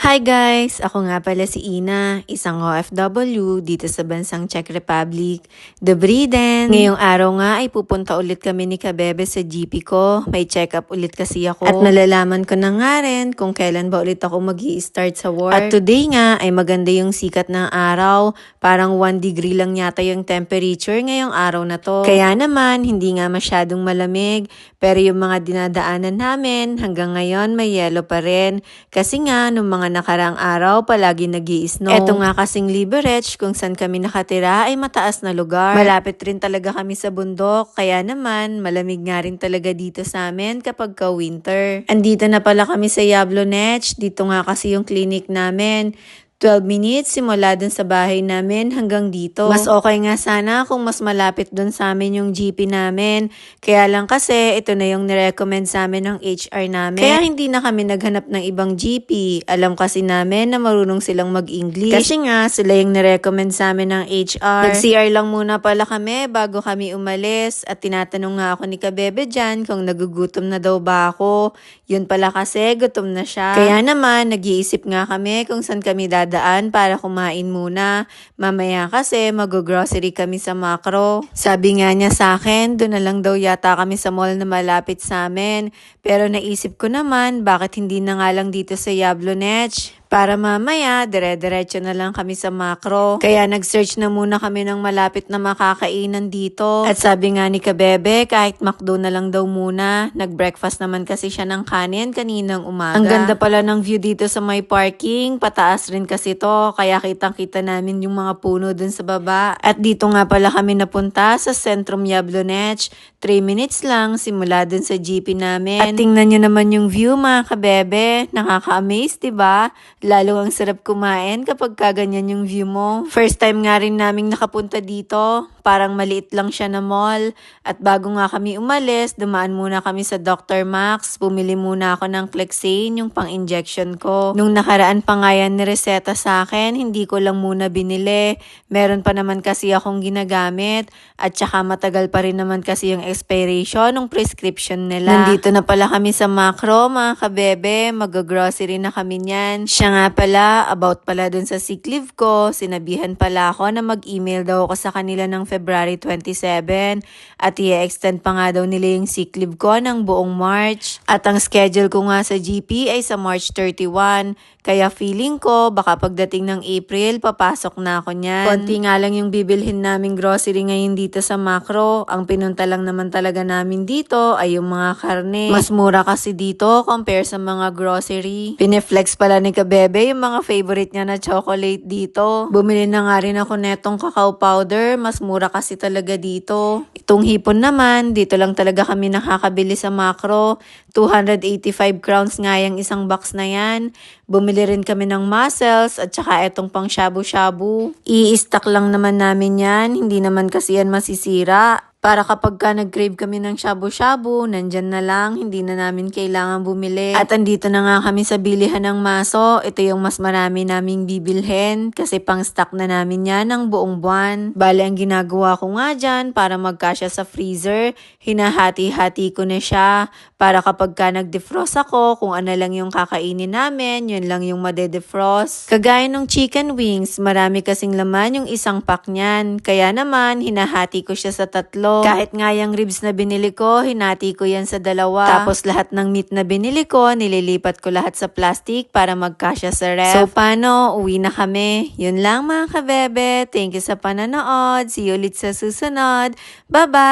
Hi guys! Ako nga pala si Ina, isang OFW dito sa bansang Czech Republic. Dobrý den! Ngayong araw nga ay pupunta ulit kami ni Kabebe sa GP ko. May check-up ulit kasi ako. At malalaman ko na nga rin kung kailan ba ulit ako mag-i-start sa work. At today nga ay maganda yung sikat ng araw. Parang 1 degree lang yata yung temperature ngayong araw na to. Kaya naman, hindi nga masyadong malamig. Pero yung mga dinadaanan namin hanggang ngayon may yellow pa rin. Kasi nga, nung mga nakaraang araw, palagi nag-i-snow. Eto nga kasing Liberec, kung saan kami nakatira, ay mataas na lugar. Malapit rin talaga kami sa bundok, kaya naman, malamig nga rin talaga dito sa amin kapag ka-winter. Andito na pala kami sa Jablonec, dito nga kasi yung clinic namin. 12 minutes simula dun sa bahay namin hanggang dito. Mas okay nga sana kung mas malapit dun sa amin yung GP namin. Kaya lang kasi ito na yung nirecommend sa amin ng HR namin. Kaya hindi na kami naghanap ng ibang GP. Alam kasi namin na marunong silang mag-English. Kasi nga sila yung nirecommend sa amin ng HR. Nag-CR lang muna pala kami bago kami umalis. At tinatanong nga ako ni Kabebe dyan kung nagugutom na daw ba ako. Yun pala kasi gutom na siya. Kaya naman nag-iisip nga kami kung saan kami dadaan para kumain muna. Mamaya kasi mag-grocery kami sa Macro. Sabi nga niya sa akin, doon na lang daw yata kami sa mall na malapit sa amin. Pero naisip ko naman, bakit hindi na nga lang dito sa Jablonec? Para mamaya, dire-diretso na lang kami sa Macro. Kaya nag-search na muna kami ng malapit na makakainan dito. At sabi nga ni Kabebe, kahit McDo na lang daw muna. Nag-breakfast naman kasi siya ng kanin kaninang umaga. Ang ganda pala ng view dito sa may parking. Pataas rin kasi to, kaya kitang-kita namin yung mga puno dun sa baba. At dito nga pala kami napunta sa Centrum Jablonec. 3 minutes lang simula dun sa GP namin. At tingnan nyo naman yung view mga Kabebe. Nakaka-amaze, diba? Lalo ang sarap kumain kapag kaganyan yung view mo. First time nga rin naming nakapunta dito. Parang maliit lang siya na mall. At bago nga kami umalis, dumaan muna kami sa Dr. Max. Bumili muna ako ng Clexane, yung pang-injection ko. Nung nakaraan pa nga yan ni reseta sa akin, hindi ko lang muna binili. Meron pa naman kasi akong ginagamit. At saka matagal pa rin naman kasi yung expiration ng prescription nila. Nandito na pala kami sa Macro, mga Kabebe. Mag-grocery na kami niyan. Siya nga pala, about pala dun sa sick leave ko, sinabihan pala ako na mag-email daw ako sa kanila ng February 27 at i-extend pa nga daw nila yung sick leave ko ng buong March. At ang schedule ko nga sa GP ay sa March 31. Kaya feeling ko, baka pagdating ng April, papasok na ako niyan. Konti nga lang yung bibilhin naming grocery ngayon dito sa Macro. Ang pinunta lang naman talaga namin dito ay yung mga karne. Mas mura kasi dito compare sa mga grocery. Pineflex pala ni Kabebe yung mga favorite niya na chocolate dito. Bumili na nga rin ako netong cacao powder. Mas mura kasi talaga dito. Itong hipon naman, dito lang talaga kami nakakabili sa Macro. 285 crowns nga yung isang box na yan. Bumili rin kami ng mussels at saka etong pang shabu-shabu. I-stock lang naman namin yan. Hindi naman kasi yan masisira. Para kapag ka nag-crave kami ng shabu-shabu, nandyan na lang, hindi na namin kailangan bumili. At andito na nga kami sa bilihan ng maso. Ito yung mas marami naming bibilhin kasi pang-stock na namin yan ng buong buwan. Bale, ang ginagawa ko nga dyan para magkasya sa freezer, hinahati-hati ko na siya para kapag ka nag-defrost ako, kung ano lang yung kakainin namin, yun lang yung made-defrost. Kagaya ng chicken wings, marami kasing laman yung isang pack niyan. Kaya naman, hinahati ko siya sa 3. Kahit nga yung ribs na binili ko, hinati ko yan sa 2. Tapos lahat ng meat na binili ko, nililipat ko lahat sa plastic para magkasya sa ref. So paano? Uwi na kami. Yun lang mga Kabebe. Thank you sa pananood. See you ulit sa susunod. Bye-bye!